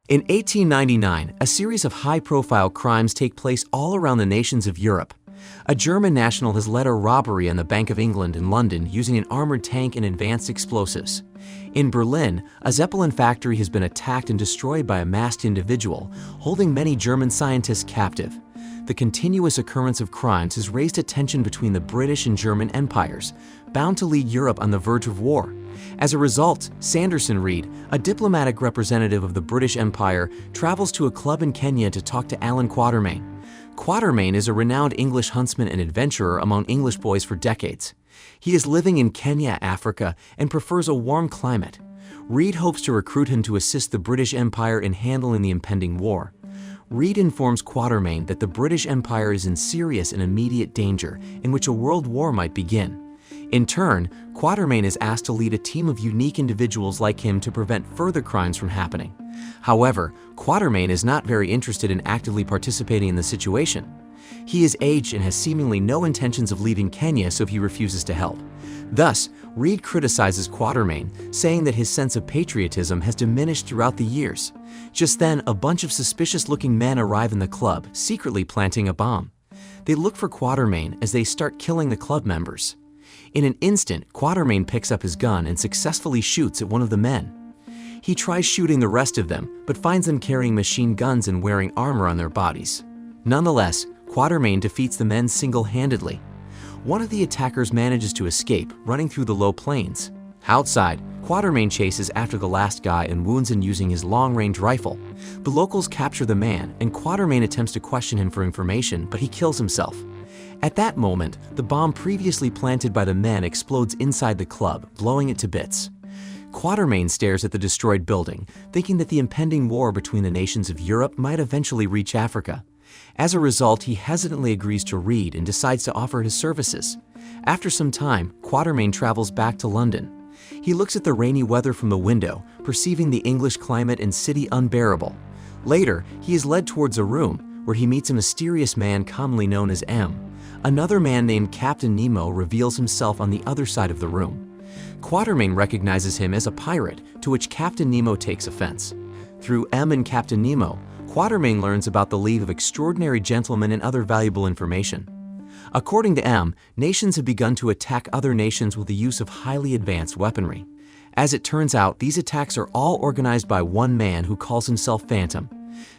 In 1899, a series of high-profile crimes take place all around the nations of Europe. A German national has led a robbery on the Bank of England in London using an armored tank and advanced explosives. In Berlin, a Zeppelin factory has been attacked and destroyed by a masked individual, holding many German scientists captive. The continuous occurrence of crimes has raised a tension between the British and German empires, bound to lead Europe on the verge of war. As a result, Sanderson Reid, a diplomatic representative of the British Empire, travels to a club in Kenya to talk to Allan Quatermain. Quatermain is a renowned English huntsman and adventurer among English boys for decades. He is living in Kenya, Africa, and prefers a warm climate. Reid hopes to recruit him to assist the British Empire in handling the impending war. Reid informs Quatermain that the British Empire is in serious and immediate danger in which a world war might begin. In turn, Quatermain is asked to lead a team of unique individuals like him to prevent further crimes from happening. However, Quatermain is not very interested in actively participating in the situation. He is aged and has seemingly no intentions of leaving Kenya, so he refuses to help. Thus, Reid criticizes Quatermain, saying that his sense of patriotism has diminished throughout the years. Just then, a bunch of suspicious-looking men arrive in the club, secretly planting a bomb. They look for Quatermain as they start killing the club members. In an instant, Quatermain picks up his gun and successfully shoots at one of the men. He tries shooting the rest of them, but finds them carrying machine guns and wearing armor on their bodies. Nonetheless, Quatermain defeats the men single-handedly. One of the attackers manages to escape, running through the low plains. Outside, Quatermain chases after the last guy and wounds him using his long-range rifle. The locals capture the man, and Quatermain attempts to question him for information, but he kills himself. At that moment, the bomb previously planted by the men explodes inside the club, blowing it to bits. Quatermain stares at the destroyed building, thinking that the impending war between the nations of Europe might eventually reach Africa. As a result, he hesitantly agrees to Reid and decides to offer his services. After some time, Quatermain travels back to London. He looks at the rainy weather from the window, perceiving the English climate and city unbearable. Later, he is led towards a room, where he meets a mysterious man commonly known as M. Another man named Captain Nemo reveals himself on the other side of the room. Quatermain recognizes him as a pirate, to which Captain Nemo takes offense. Through M and Captain Nemo, Quatermain learns about the League of Extraordinary Gentlemen and other valuable information. According to M, nations have begun to attack other nations with the use of highly advanced weaponry. As it turns out, these attacks are all organized by one man who calls himself Phantom.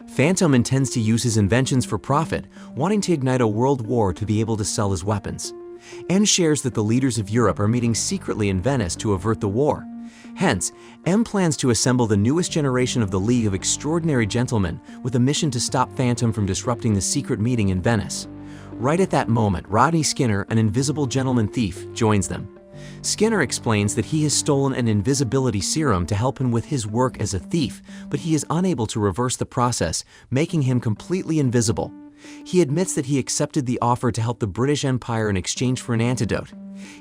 Phantom intends to use his inventions for profit, wanting to ignite a world war to be able to sell his weapons. M shares that the leaders of Europe are meeting secretly in Venice to avert the war. Hence, M plans to assemble the newest generation of the League of Extraordinary Gentlemen with a mission to stop Phantom from disrupting the secret meeting in Venice. Right at that moment, Rodney Skinner, an invisible gentleman thief, joins them. Skinner explains that he has stolen an invisibility serum to help him with his work as a thief, but he is unable to reverse the process, making him completely invisible. He admits that he accepted the offer to help the British Empire in exchange for an antidote.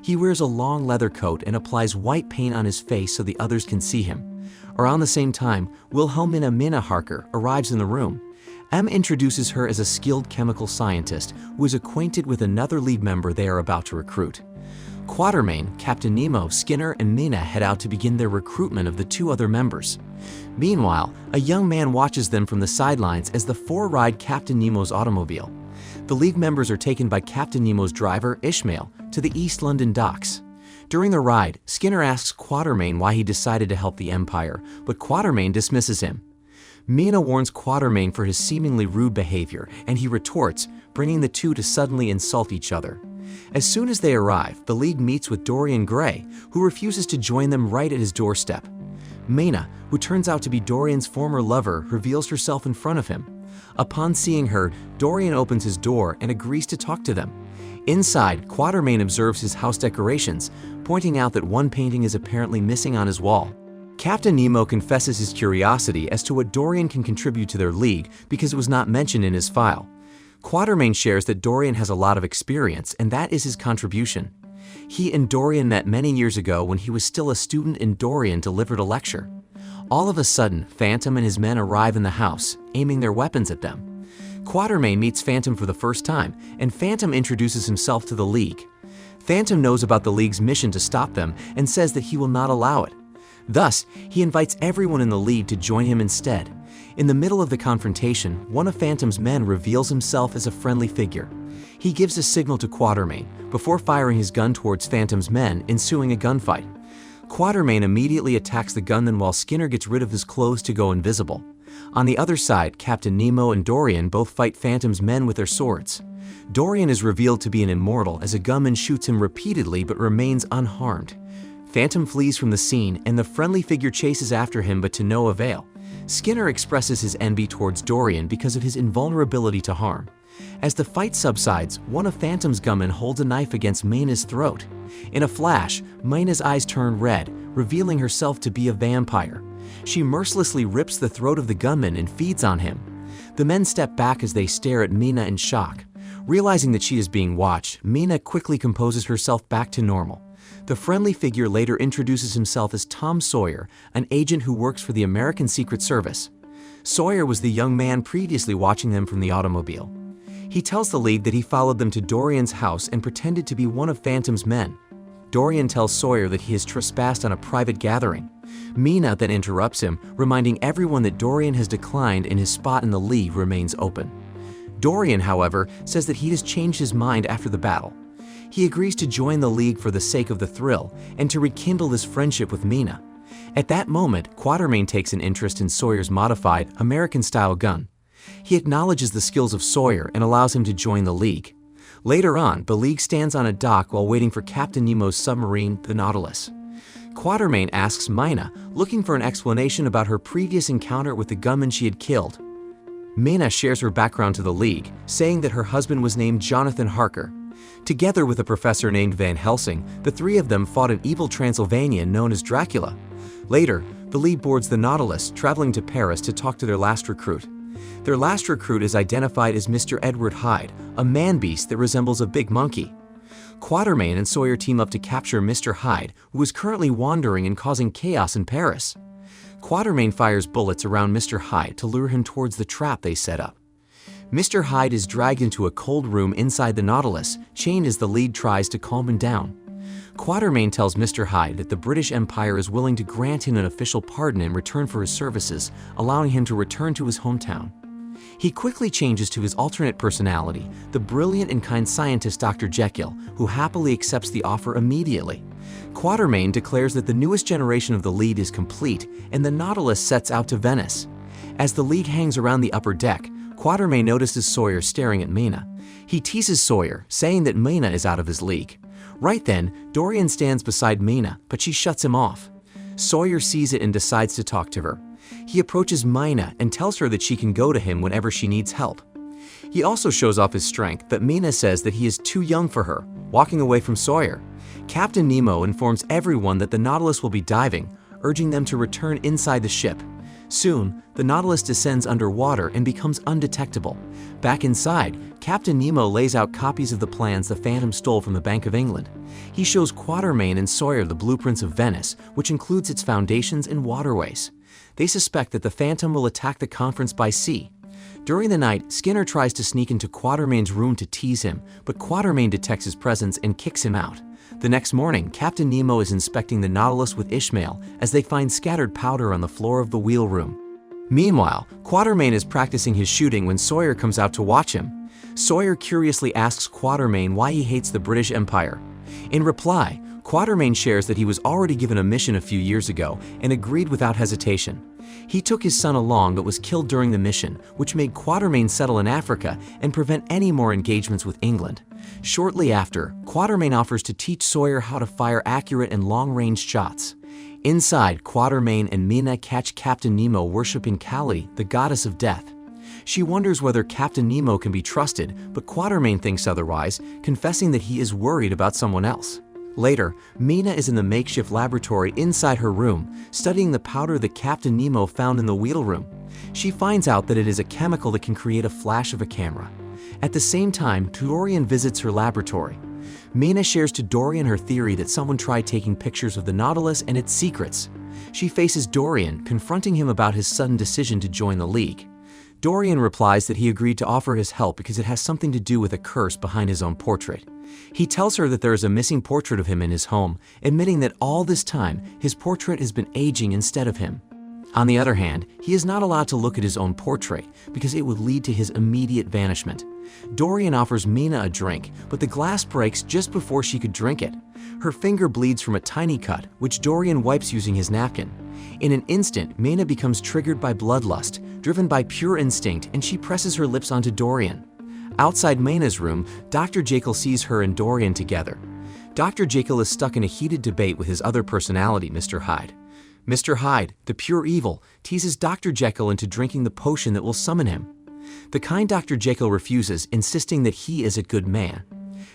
He wears a long leather coat and applies white paint on his face so the others can see him. Around the same time, Wilhelmina Minna Harker arrives in the room. M introduces her as a skilled chemical scientist who is acquainted with another lead member they are about to recruit. Quatermain, Captain Nemo, Skinner, and Minna head out to begin their recruitment of the two other members. Meanwhile, a young man watches them from the sidelines as the four ride Captain Nemo's automobile. The League members are taken by Captain Nemo's driver, Ishmael, to the East London docks. During the ride, Skinner asks Quatermain why he decided to help the Empire, but Quatermain dismisses him. Minna warns Quatermain for his seemingly rude behavior, and he retorts, bringing the two to suddenly insult each other. As soon as they arrive, the League meets with Dorian Gray, who refuses to join them right at his doorstep. Minna, who turns out to be Dorian's former lover, reveals herself in front of him. Upon seeing her, Dorian opens his door and agrees to talk to them. Inside, Quatermain observes his house decorations, pointing out that one painting is apparently missing on his wall. Captain Nemo confesses his curiosity as to what Dorian can contribute to their League because it was not mentioned in his file. Quatermain shares that Dorian has a lot of experience, and that is his contribution. He and Dorian met many years ago when he was still a student and Dorian delivered a lecture. All of a sudden, Phantom and his men arrive in the house, aiming their weapons at them. Quatermain meets Phantom for the first time, and Phantom introduces himself to the League. Phantom knows about the League's mission to stop them and says that he will not allow it. Thus, he invites everyone in the League to join him instead. In the middle of the confrontation, one of Phantom's men reveals himself as a friendly figure. He gives a signal to Quatermain before firing his gun towards Phantom's men, ensuing a gunfight. Quatermain immediately attacks the gunman while Skinner gets rid of his clothes to go invisible. On the other side, Captain Nemo and Dorian both fight Phantom's men with their swords. Dorian is revealed to be an immortal as a gunman shoots him repeatedly but remains unharmed. Phantom flees from the scene and the friendly figure chases after him but to no avail. Skinner expresses his envy towards Dorian because of his invulnerability to harm. As the fight subsides, one of Phantom's gunmen holds a knife against Mayna's throat. In a flash, Mayna's eyes turn red, revealing herself to be a vampire. She mercilessly rips the throat of the gunman and feeds on him. The men step back as they stare at Mayna in shock. Realizing that she is being watched, Mayna quickly composes herself back to normal. The friendly figure later introduces himself as Tom Sawyer, an agent who works for the American Secret Service. Sawyer was the young man previously watching them from the automobile. He tells the League that he followed them to Dorian's house and pretended to be one of Phantom's men. Dorian tells Sawyer that he has trespassed on a private gathering. Mayna then interrupts him, reminding everyone that Dorian has declined and his spot in the League remains open. Dorian, however, says that he has changed his mind after the battle. He agrees to join the League for the sake of the thrill and to rekindle his friendship with Mayna. At that moment, Quatermain takes an interest in Sawyer's modified, American-style gun. He acknowledges the skills of Sawyer and allows him to join the League. Later on, the League stands on a dock while waiting for Captain Nemo's submarine, the Nautilus. Quatermain asks Mayna, looking for an explanation about her previous encounter with the gunman she had killed. Mayna shares her background to the League, saying that her husband was named Jonathan Harker. Together with a professor named Van Helsing, the three of them fought an evil Transylvanian known as Dracula. Later, the League boards the Nautilus, traveling to Paris to talk to their last recruit. Their last recruit is identified as Mr. Edward Hyde, a man-beast that resembles a big monkey. Quatermain and Sawyer team up to capture Mr. Hyde, who is currently wandering and causing chaos in Paris. Quatermain fires bullets around Mr. Hyde to lure him towards the trap they set up. Mr. Hyde is dragged into a cold room inside the Nautilus, chained as the League tries to calm him down. Quatermain tells Mr. Hyde that the British Empire is willing to grant him an official pardon in return for his services, allowing him to return to his hometown. He quickly changes to his alternate personality, the brilliant and kind scientist Dr. Jekyll, who happily accepts the offer immediately. Quatermain declares that the newest generation of the League is complete, and the Nautilus sets out to Venice. As the League hangs around the upper deck, Quatermain notices Sawyer staring at Mayna. He teases Sawyer, saying that Mayna is out of his league. Right then, Dorian stands beside Mayna, but she shuts him off. Sawyer sees it and decides to talk to her. He approaches Mayna and tells her that she can go to him whenever she needs help. He also shows off his strength, but Mayna says that he is too young for her, walking away from Sawyer. Captain Nemo informs everyone that the Nautilus will be diving, urging them to return inside the ship. Soon, the Nautilus descends underwater and becomes undetectable. Back inside, Captain Nemo lays out copies of the plans the Phantom stole from the Bank of England. He shows Quatermain and Sawyer the blueprints of Venice, which includes its foundations and waterways. They suspect that the Phantom will attack the conference by sea. During the night, Skinner tries to sneak into Quatermain's room to tease him, but Quatermain detects his presence and kicks him out. The next morning, Captain Nemo is inspecting the Nautilus with Ishmael as they find scattered powder on the floor of the wheel room. Meanwhile, Quatermain is practicing his shooting when Sawyer comes out to watch him. Sawyer curiously asks Quatermain why he hates the British Empire. In reply, Quatermain shares that he was already given a mission a few years ago and agreed without hesitation. He took his son along but was killed during the mission, which made Quatermain settle in Africa and prevent any more engagements with England. Shortly after, Quatermain offers to teach Sawyer how to fire accurate and long-range shots. Inside, Quatermain and Mayna catch Captain Nemo worshipping Kali, the goddess of death. She wonders whether Captain Nemo can be trusted, but Quatermain thinks otherwise, confessing that he is worried about someone else. Later, Mayna is in the makeshift laboratory inside her room, studying the powder that Captain Nemo found in the wheel room. She finds out that it is a chemical that can create a flash of a camera. At the same time, Dorian visits her laboratory. Mayna shares to Dorian her theory that someone tried taking pictures of the Nautilus and its secrets. She faces Dorian, confronting him about his sudden decision to join the League. Dorian replies that he agreed to offer his help because it has something to do with a curse behind his own portrait. He tells her that there is a missing portrait of him in his home, admitting that all this time, his portrait has been aging instead of him. On the other hand, he is not allowed to look at his own portrait because it would lead to his immediate banishment. Dorian offers Mina a drink, but the glass breaks just before she could drink it. Her finger bleeds from a tiny cut, which Dorian wipes using his napkin. In an instant, Mina becomes triggered by bloodlust, driven by pure instinct, and she presses her lips onto Dorian. Outside Mina's room, Dr. Jekyll sees her and Dorian together. Dr. Jekyll is stuck in a heated debate with his other personality, Mr. Hyde. Mr. Hyde, the pure evil, teases Dr. Jekyll into drinking the potion that will summon him. The kind Dr. Jekyll refuses, insisting that he is a good man.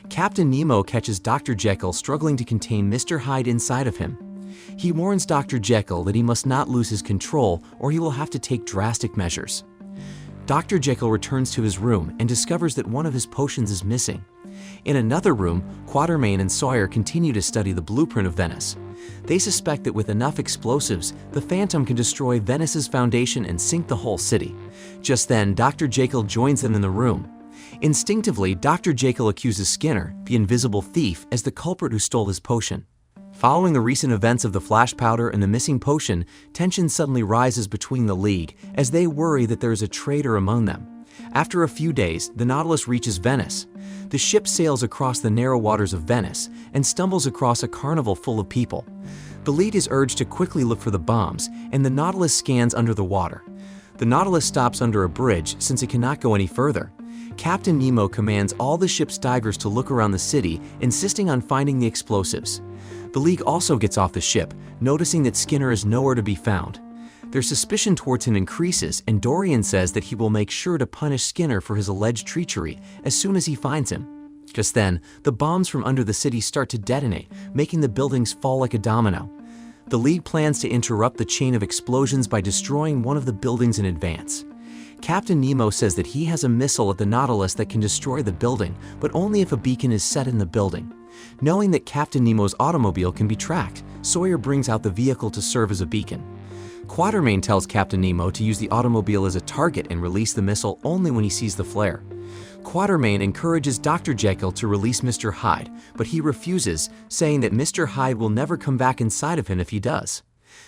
Captain Nemo catches Dr. Jekyll struggling to contain Mr. Hyde inside of him. He warns Dr. Jekyll that he must not lose his control or he will have to take drastic measures. Dr. Jekyll returns to his room and discovers that one of his potions is missing. In another room, Quatermain and Sawyer continue to study the blueprint of Venice. They suspect that with enough explosives, the Phantom can destroy Venice's foundation and sink the whole city. Just then, Dr. Jekyll joins them in the room. Instinctively, Dr. Jekyll accuses Skinner, the invisible thief, as the culprit who stole his potion. Following the recent events of the flash powder and the missing potion, tension suddenly rises between the League as they worry that there is a traitor among them. After a few days, the Nautilus reaches Venice. The ship sails across the narrow waters of Venice and stumbles across a carnival full of people. The lead is urged to quickly look for the bombs, and the Nautilus scans under the water. The Nautilus stops under a bridge since it cannot go any further. Captain Nemo commands all the ship's divers to look around the city, insisting on finding the explosives. The League also gets off the ship, noticing that Skinner is nowhere to be found. Their suspicion towards him increases, and Dorian says that he will make sure to punish Skinner for his alleged treachery as soon as he finds him. Just then, the bombs from under the city start to detonate, making the buildings fall like a domino. The League plans to interrupt the chain of explosions by destroying one of the buildings in advance. Captain Nemo says that he has a missile at the Nautilus that can destroy the building, but only if a beacon is set in the building. Knowing that Captain Nemo's automobile can be tracked, Sawyer brings out the vehicle to serve as a beacon. Quatermain tells Captain Nemo to use the automobile as a target and release the missile only when he sees the flare. Quatermain encourages Dr. Jekyll to release Mr. Hyde, but he refuses, saying that Mr. Hyde will never come back inside of him if he does.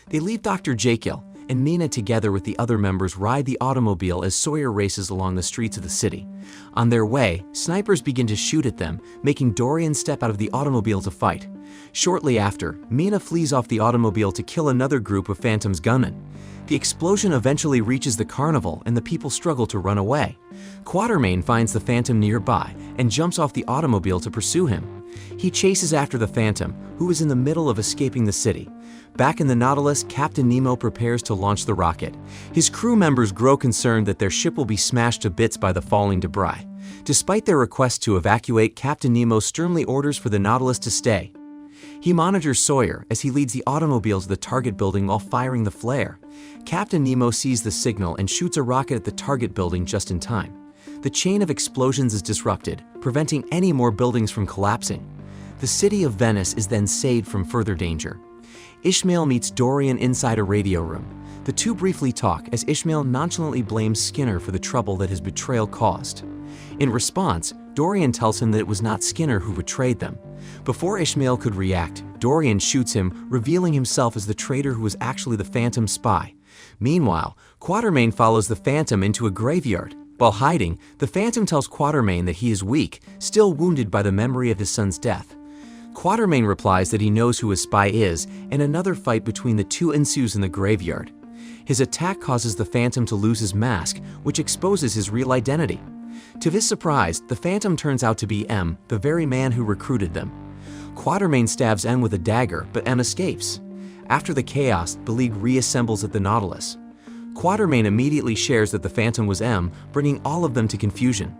They leave Dr. Jekyll, and Mina together with the other members ride the automobile as Sawyer races along the streets of the city. On their way, snipers begin to shoot at them, making Dorian step out of the automobile to fight. Shortly after, Mina flees off the automobile to kill another group of Phantom's gunmen. The explosion eventually reaches the carnival and the people struggle to run away. Quatermain finds the Phantom nearby and jumps off the automobile to pursue him. He chases after the Phantom, who is in the middle of escaping the city. Back in the Nautilus, Captain Nemo prepares to launch the rocket. His crew members grow concerned that their ship will be smashed to bits by the falling debris. Despite their request to evacuate, Captain Nemo sternly orders for the Nautilus to stay. He monitors Sawyer as he leads the automobile to the target building while firing the flare. Captain Nemo sees the signal and shoots a rocket at the target building just in time. The chain of explosions is disrupted, preventing any more buildings from collapsing. The city of Venice is then saved from further danger. Ishmael meets Dorian inside a radio room. The two briefly talk as Ishmael nonchalantly blames Skinner for the trouble that his betrayal caused. In response, Dorian tells him that it was not Skinner who betrayed them. Before Ishmael could react, Dorian shoots him, revealing himself as the traitor who was actually the Phantom spy. Meanwhile, Quatermain follows the Phantom into a graveyard. While hiding, the Phantom tells Quatermain that he is weak, still wounded by the memory of his son's death. Quatermain replies that he knows who his spy is, and another fight between the two ensues in the graveyard. His attack causes the Phantom to lose his mask, which exposes his real identity. To his surprise, the Phantom turns out to be M, the very man who recruited them. Quatermain stabs M with a dagger, but M escapes. After the chaos, the League reassembles at the Nautilus. Quatermain immediately shares that the Phantom was M, bringing all of them to confusion.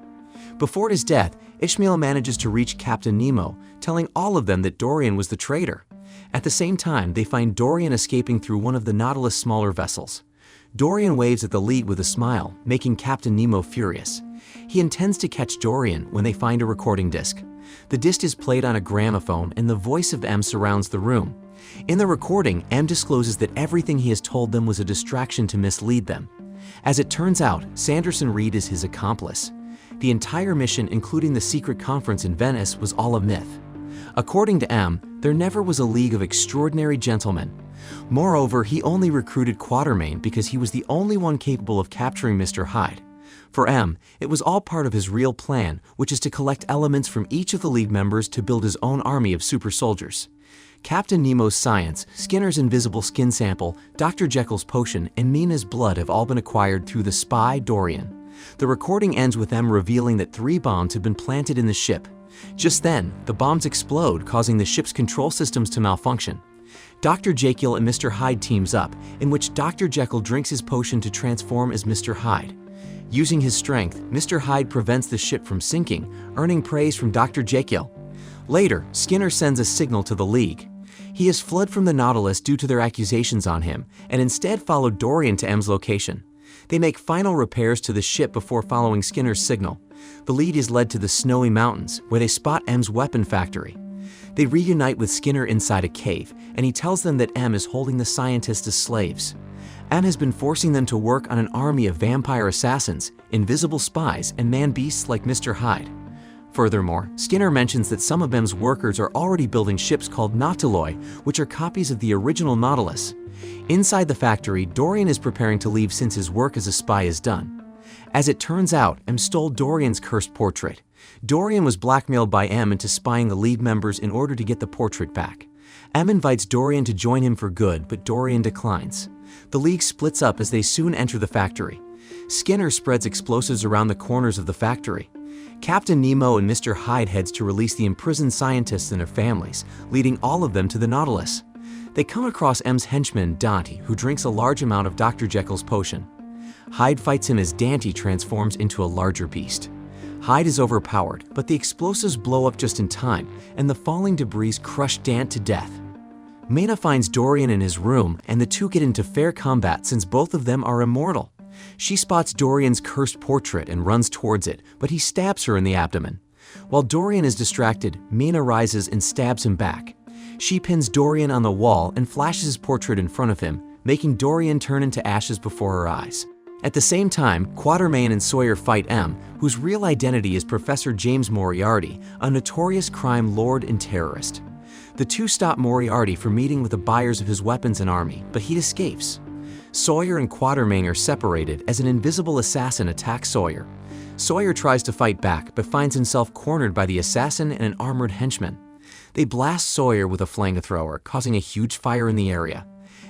Before his death, Ishmael manages to reach Captain Nemo, telling all of them that Dorian was the traitor. At the same time, they find Dorian escaping through one of the Nautilus' smaller vessels. Dorian waves at the League with a smile, making Captain Nemo furious. He intends to catch Dorian when they find a recording disc. The disc is played on a gramophone and the voice of M surrounds the room. In the recording, M discloses that everything he has told them was a distraction to mislead them. As it turns out, Sanderson Reed is his accomplice. The entire mission, including the secret conference in Venice, was all a myth. According to M, there never was a League of Extraordinary Gentlemen. Moreover, he only recruited Quatermain because he was the only one capable of capturing Mr. Hyde. For M, it was all part of his real plan, which is to collect elements from each of the League members to build his own army of super soldiers. Captain Nemo's science, Skinner's invisible skin sample, Dr. Jekyll's potion, and Mina's blood have all been acquired through the spy, Dorian. The recording ends with them revealing that 3 bombs have been planted in the ship. Just then, the bombs explode, causing the ship's control systems to malfunction. Dr. Jekyll and Mr. Hyde teams up, in which Dr. Jekyll drinks his potion to transform as Mr. Hyde. Using his strength, Mr. Hyde prevents the ship from sinking, earning praise from Dr. Jekyll. Later, Skinner sends a signal to the League. He has fled from the Nautilus due to their accusations on him, and instead followed Dorian to M's location. They make final repairs to the ship before following Skinner's signal. The lead is led to the Snowy Mountains, where they spot M's weapon factory. They reunite with Skinner inside a cave, and he tells them that M is holding the scientists as slaves. M has been forcing them to work on an army of vampire assassins, invisible spies, and man-beasts like Mr. Hyde. Furthermore, Skinner mentions that some of M's workers are already building ships called Nautiloid, which are copies of the original Nautilus. Inside the factory, Dorian is preparing to leave since his work as a spy is done. As it turns out, M stole Dorian's cursed portrait. Dorian was blackmailed by M into spying the League members in order to get the portrait back. M invites Dorian to join him for good, but Dorian declines. The League splits up as they soon enter the factory. Skinner spreads explosives around the corners of the factory. Captain Nemo and Mr. Hyde heads to release the imprisoned scientists and their families, leading all of them to the Nautilus. They come across M's henchman, Dante, who drinks a large amount of Dr. Jekyll's potion. Hyde fights him as Dante transforms into a larger beast. Hyde is overpowered, but the explosives blow up just in time, and the falling debris crush Dante to death. Mina finds Dorian in his room, and the two get into fair combat since both of them are immortal. She spots Dorian's cursed portrait and runs towards it, but he stabs her in the abdomen. While Dorian is distracted, Mina rises and stabs him back. She pins Dorian on the wall and flashes his portrait in front of him, making Dorian turn into ashes before her eyes. At the same time, Quatermain and Sawyer fight M, whose real identity is Professor James Moriarty, a notorious crime lord and terrorist. The two stop Moriarty from meeting with the buyers of his weapons and army, but he escapes. Sawyer and Quatermain are separated as an invisible assassin attacks Sawyer. Sawyer tries to fight back, but finds himself cornered by the assassin and an armored henchman. They blast Sawyer with a flamethrower, causing a huge fire in the area.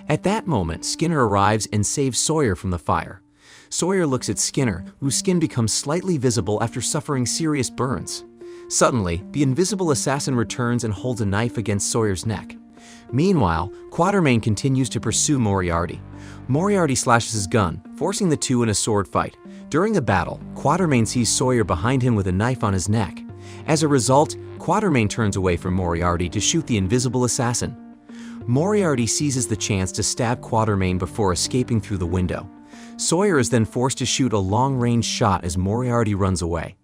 At that moment, Skinner arrives and saves Sawyer from the fire. Sawyer looks at Skinner, whose skin becomes slightly visible after suffering serious burns. Suddenly, the invisible assassin returns and holds a knife against Sawyer's neck. Meanwhile, Quatermain continues to pursue Moriarty. Moriarty slashes his gun, forcing the two in a sword fight. During the battle, Quatermain sees Sawyer behind him with a knife on his neck. As a result, Quatermain turns away from Moriarty to shoot the invisible assassin. Moriarty seizes the chance to stab Quatermain before escaping through the window. Sawyer is then forced to shoot a long-range shot as Moriarty runs away.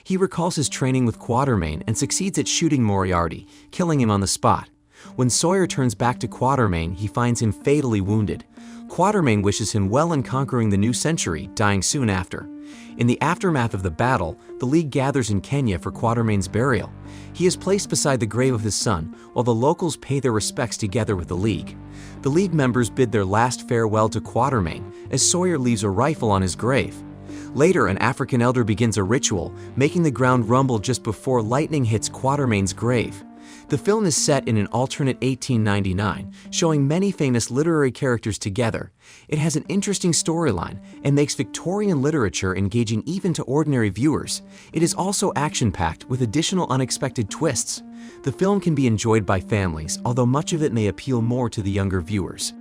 He recalls his training with Quatermain and succeeds at shooting Moriarty, killing him on the spot. When Sawyer turns back to Quatermain, he finds him fatally wounded. Quatermain wishes him well in conquering the new century, dying soon after. In the aftermath of the battle, the League gathers in Kenya for Quatermain's burial. He is placed beside the grave of his son, while the locals pay their respects together with the League. The League members bid their last farewell to Quatermain, as Sawyer leaves a rifle on his grave. Later, an African elder begins a ritual, making the ground rumble just before lightning hits Quatermain's grave. The film is set in an alternate 1899, showing many famous literary characters together. It has an interesting storyline and makes Victorian literature engaging even to ordinary viewers. It is also action-packed with additional unexpected twists. The film can be enjoyed by families, although much of it may appeal more to the younger viewers.